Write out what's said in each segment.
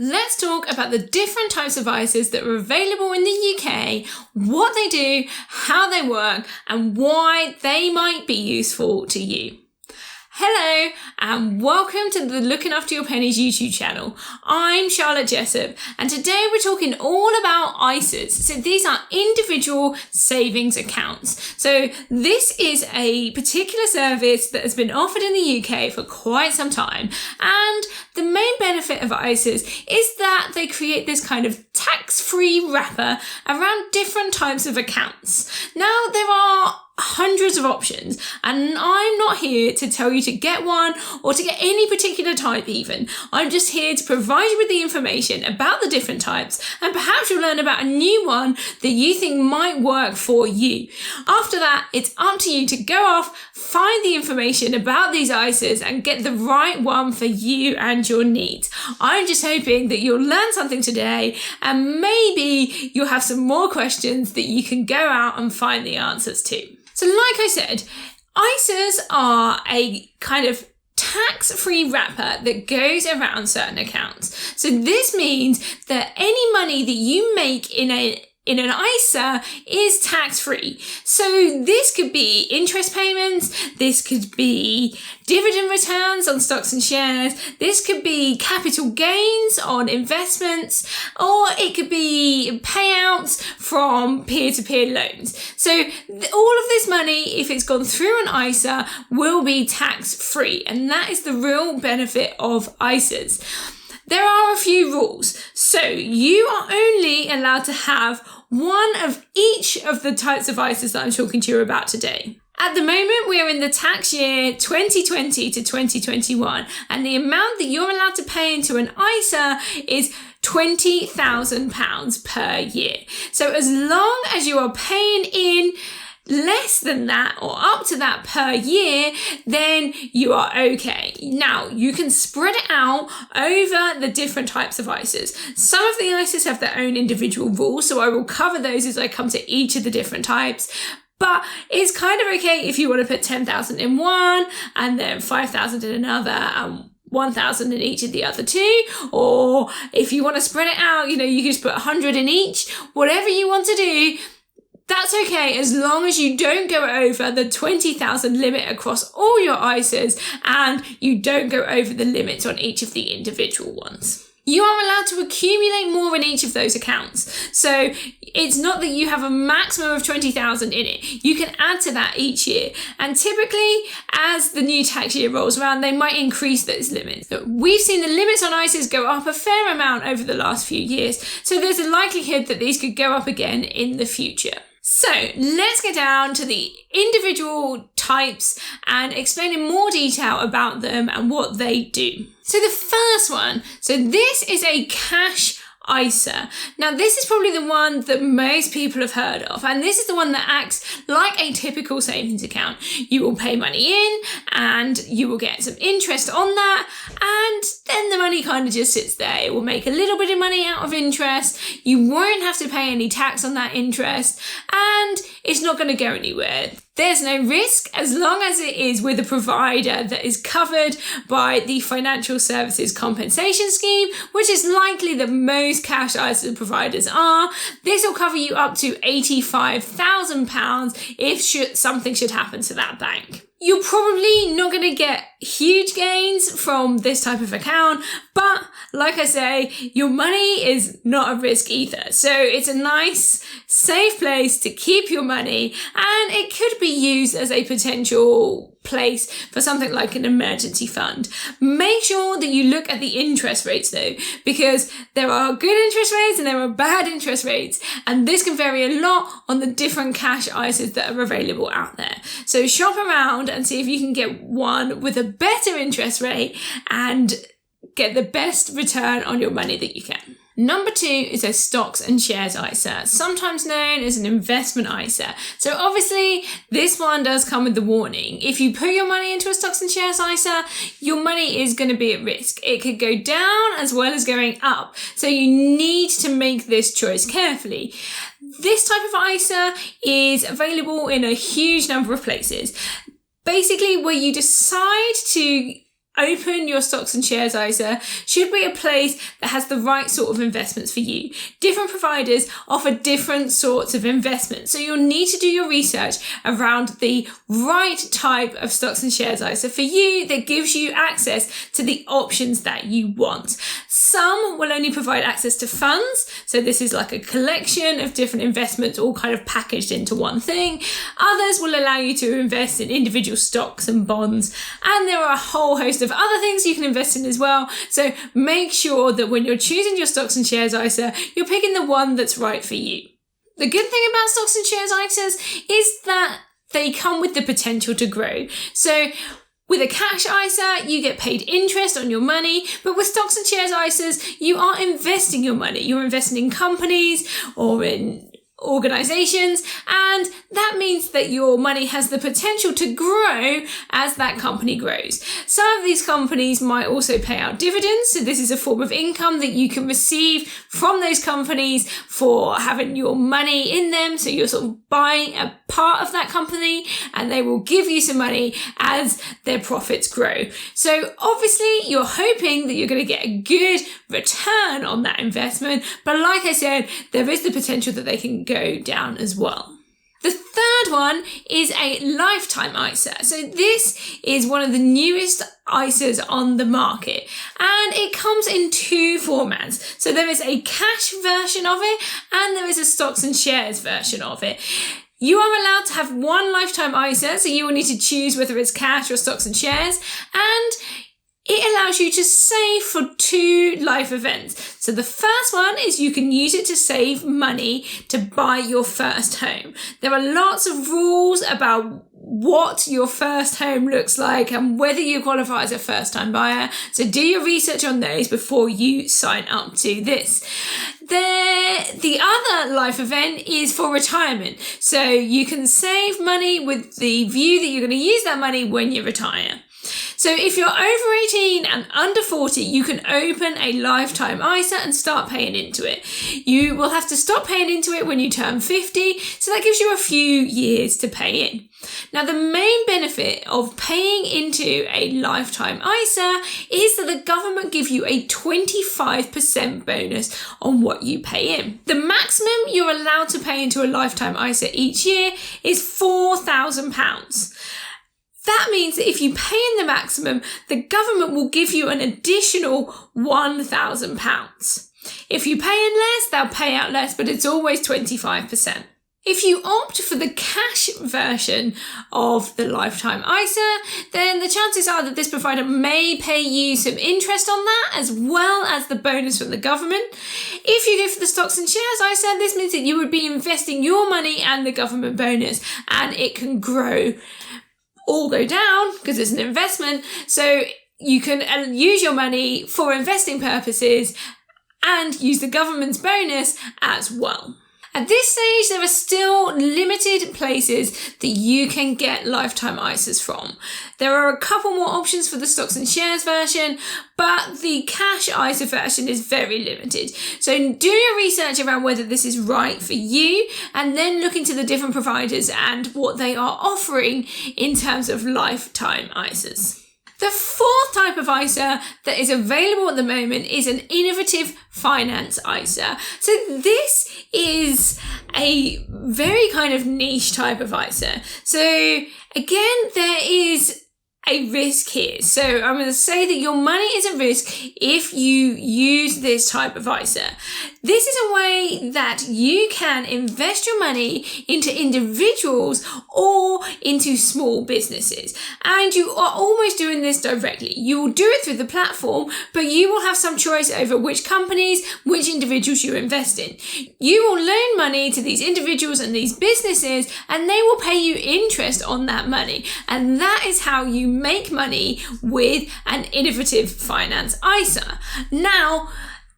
Let's talk about the different types of ISAs that are available in the UK, what they do, how they work, and why they might be useful to you. Hello and welcome to the Looking After Your Pennies YouTube channel. I'm Charlotte Jessup and today we're talking all about ISAs. So these are individual savings accounts. So this is a particular service that has been offered in the UK for quite some time, and the main benefit of ISAs is that they create this kind of tax-free wrapper around different types of accounts. Now there are hundreds of options, and I'm not here to tell you to get one or to get any particular type even. I'm just here to provide you with the information about the different types, and perhaps you'll learn about a new one that you think might work for you. After that, it's up to you to go off, find the information about these ISAs and get the right one for you and your needs. I'm just hoping that you'll learn something today, and maybe you'll have some more questions that you can go out and find the answers to. So like I said, ISAs are a kind of tax-free wrapper that goes around certain accounts. So this means that any money that you make in an ISA is tax-free. So this could be interest payments, this could be dividend returns on stocks and shares, this could be capital gains on investments, or it could be payouts from peer-to-peer loans. So all of this money, if it's gone through an ISA, will be tax-free, and that is the real benefit of ISAs. There are a few rules. So you are only allowed to have one of each of the types of ISAs that I'm talking to you about today. At the moment, we are in the tax year 2020 to 2021, and the amount that you're allowed to pay into an ISA is £20,000 per year. So as long as you are paying in less than that or up to that per year, then you are okay. Now, you can spread it out over the different types of ISAs. Some of the ISAs have their own individual rules, so I will cover those as I come to each of the different types. But it's kind of okay if you want to put 10,000 in one and then 5,000 in another and 1,000 in each of the other two, or if you want to spread it out, you can just put 100 in each. Whatever you want to do, that's okay, as long as you don't go over the 20,000 limit across all your ISAs and you don't go over the limits on each of the individual ones. You are allowed to accumulate more in each of those accounts. So it's not that you have a maximum of 20,000 in it. You can add to that each year. And typically, as the new tax year rolls around, they might increase those limits. We've seen the limits on ISAs go up a fair amount over the last few years. So there's a likelihood that these could go up again in the future. So let's get down to the individual types and explain in more detail about them and what they do. So the first one, so this is a cash ISA. Now this is probably the one that most people have heard of, and this is the one that acts like a typical savings account. You will pay money in and you will get some interest on that, and then the money kind of just sits there. It will make a little bit of money out of interest. You won't have to pay any tax on that interest, and it's not going to go anywhere. There's no risk as long as it is with a provider that is covered by the Financial Services Compensation Scheme, which is likely that most cash ISA providers are. This will cover you up to £85,000 if something should happen to that bank. You're probably not going to get huge gains from this type of account, but like I say, your money is not a risk either. So it's a nice, safe place to keep your money, and it could be used as a potential place for something like an emergency fund. Make sure that you look at the interest rates though, because there are good interest rates and there are bad interest rates, and this can vary a lot on the different cash ISAs that are available out there. So shop around and see if you can get one with a better interest rate and get the best return on your money that you can. Number 2 is a stocks and shares ISA, sometimes known as an investment ISA. So obviously this one does come with the warning. If you put your money into a stocks and shares ISA, your money is going to be at risk. It could go down as well as going up. So you need to make this choice carefully. This type of ISA is available in a huge number of places. Basically, where you decide to open your stocks and shares ISA should be a place that has the right sort of investments for you. Different providers offer different sorts of investments, so you'll need to do your research around the right type of stocks and shares ISA for you that gives you access to the options that you want. Some will only provide access to funds, so this is like a collection of different investments all kind of packaged into one thing. Others will allow you to invest in individual stocks and bonds, and there are a whole host of other things you can invest in as well. So make sure that when you're choosing your stocks and shares ISA, you're picking the one that's right for you. The good thing about stocks and shares ISAs is that they come with the potential to grow. So with a cash ISA, you get paid interest on your money, but with stocks and shares ISAs, you are investing your money. You're investing in companies or in organizations, and that means that your money has the potential to grow as that company grows. Some of these companies might also pay out dividends, so this is a form of income that you can receive from those companies for having your money in them. So you're sort of buying a part of that company and they will give you some money as their profits grow. So obviously you're hoping that you're going to get a good return on that investment, but like I said, there is the potential that they can go down as well. The third one is a lifetime ISA. So this is one of the newest ISAs on the market, and it comes in two formats. So there is a cash version of it and there is a stocks and shares version of it. You are allowed to have one lifetime ISA, so you will need to choose whether it's cash or stocks and shares, and it allows you to save for 2 life events. So the first one is you can use it to save money to buy your first home. There are lots of rules about what your first home looks like and whether you qualify as a first-time buyer. So do your research on those before you sign up to this. The other life event is for retirement. So you can save money with the view that you're going to use that money when you retire. So if you're over 18 and under 40, you can open a lifetime ISA and start paying into it. You will have to stop paying into it when you turn 50, so that gives you a few years to pay in. Now, the main benefit of paying into a lifetime ISA is that the government gives you a 25% bonus on what you pay in. The maximum you're allowed to pay into a lifetime ISA each year is £4,000. That means that if you pay in the maximum, the government will give you an additional £1,000. If you pay in less, they'll pay out less, but it's always 25%. If you opt for the cash version of the lifetime ISA, then the chances are that this provider may pay you some interest on that, as well as the bonus from the government. If you go for the stocks and shares ISA, this means that you would be investing your money and the government bonus, and it can grow or go down because it's an investment. So you can use your money for investing purposes and use the government's bonus as well. At this stage, there are still limited places that you can get lifetime ISAs from. There are a couple more options for the stocks and shares version, but the cash ISA version is very limited. So do your research around whether this is right for you, and then look into the different providers and what they are offering in terms of lifetime ISAs. The fourth type of ISA that is available at the moment is an innovative finance ISA. So this is a very kind of niche type of ISA. So again, there is a risk here. So I'm going to say that your money is at risk if you use this type of ISA. This is a way that you can invest your money into individuals or into small businesses. And you are almost doing this directly. You will do it through the platform, but you will have some choice over which companies, which individuals you invest in. You will loan money to these individuals and these businesses, and they will pay you interest on that money. And that is how you make money with an innovative finance ISA. Now,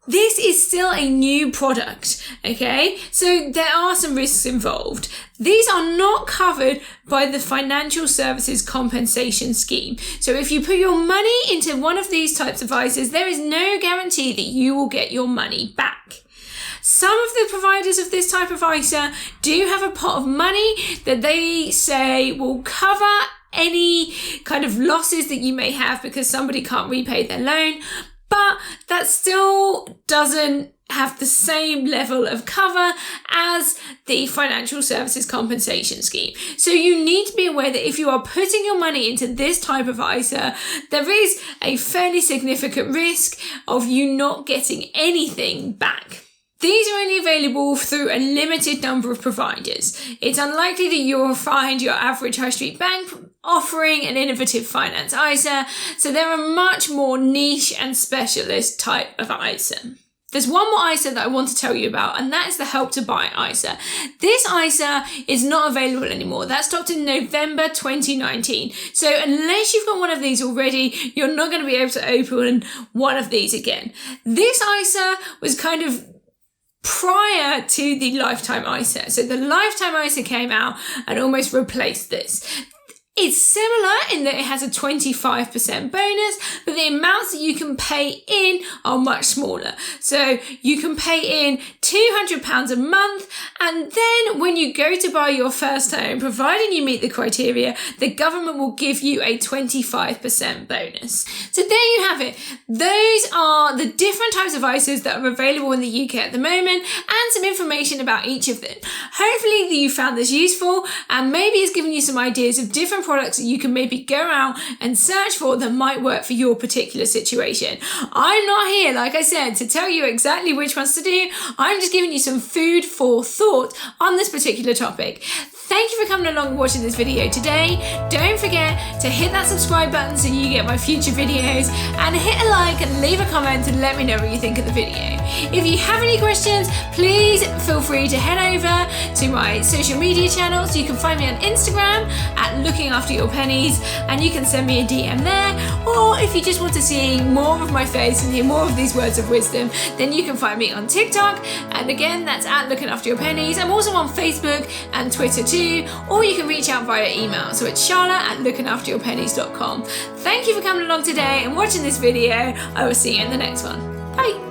this is still a new product, okay? So there are some risks involved. These are not covered by the Financial Services Compensation Scheme. So if you put your money into one of these types of ISAs, there is no guarantee that you will get your money back. Some of the providers of this type of ISA do have a pot of money that they say will cover any kind of losses that you may have because somebody can't repay their loan, but that still doesn't have the same level of cover as the financial services compensation scheme. So you need to be aware that if you are putting your money into this type of ISA, there is a fairly significant risk of you not getting anything back. These are only available through a limited number of providers. It's unlikely that you'll find your average high street bank offering an innovative finance ISA, so they're a much more niche and specialist type of ISA. There's one more ISA that I want to tell you about, and that is the Help to Buy ISA. This ISA is not available anymore. That stopped in November 2019. So unless you've got one of these already, you're not going to be able to open one of these again. This ISA was kind of prior to the Lifetime ISA. So the Lifetime ISA came out and almost replaced this. It's similar in that it has a 25% bonus, but the amounts that you can pay in are much smaller. So you can pay in £200 a month, and then when you go to buy your first home, providing you meet the criteria, the government will give you a 25% bonus. So there you have it. Those are the different types of ISAs that are available in the UK at the moment, and some information about each of them. Hopefully you found this useful, and maybe it's given you some ideas of different products that you can maybe go out and search for that might work for your particular situation. I'm not here, like I said, to tell you exactly which ones to do. I'm just giving you some food for thought on this particular topic. Thank you for coming along and watching this video today. Don't forget to hit that subscribe button so you get my future videos, and hit a like and leave a comment and let me know what you think of the video. If you have any questions, please feel free to head over to my social media channels. You can find me on Instagram at Looking After Your Pennies, and you can send me a DM there. Or if you just want to see more of my face and hear more of these words of wisdom, then you can find me on TikTok, and again, that's at Looking After Your Pennies. I'm also on Facebook and Twitter too, or you can reach out via email. So it's charlotte@lookingafteryourpennies.com. Thank you for coming along today and watching this video. I will see you in the next one. Bye.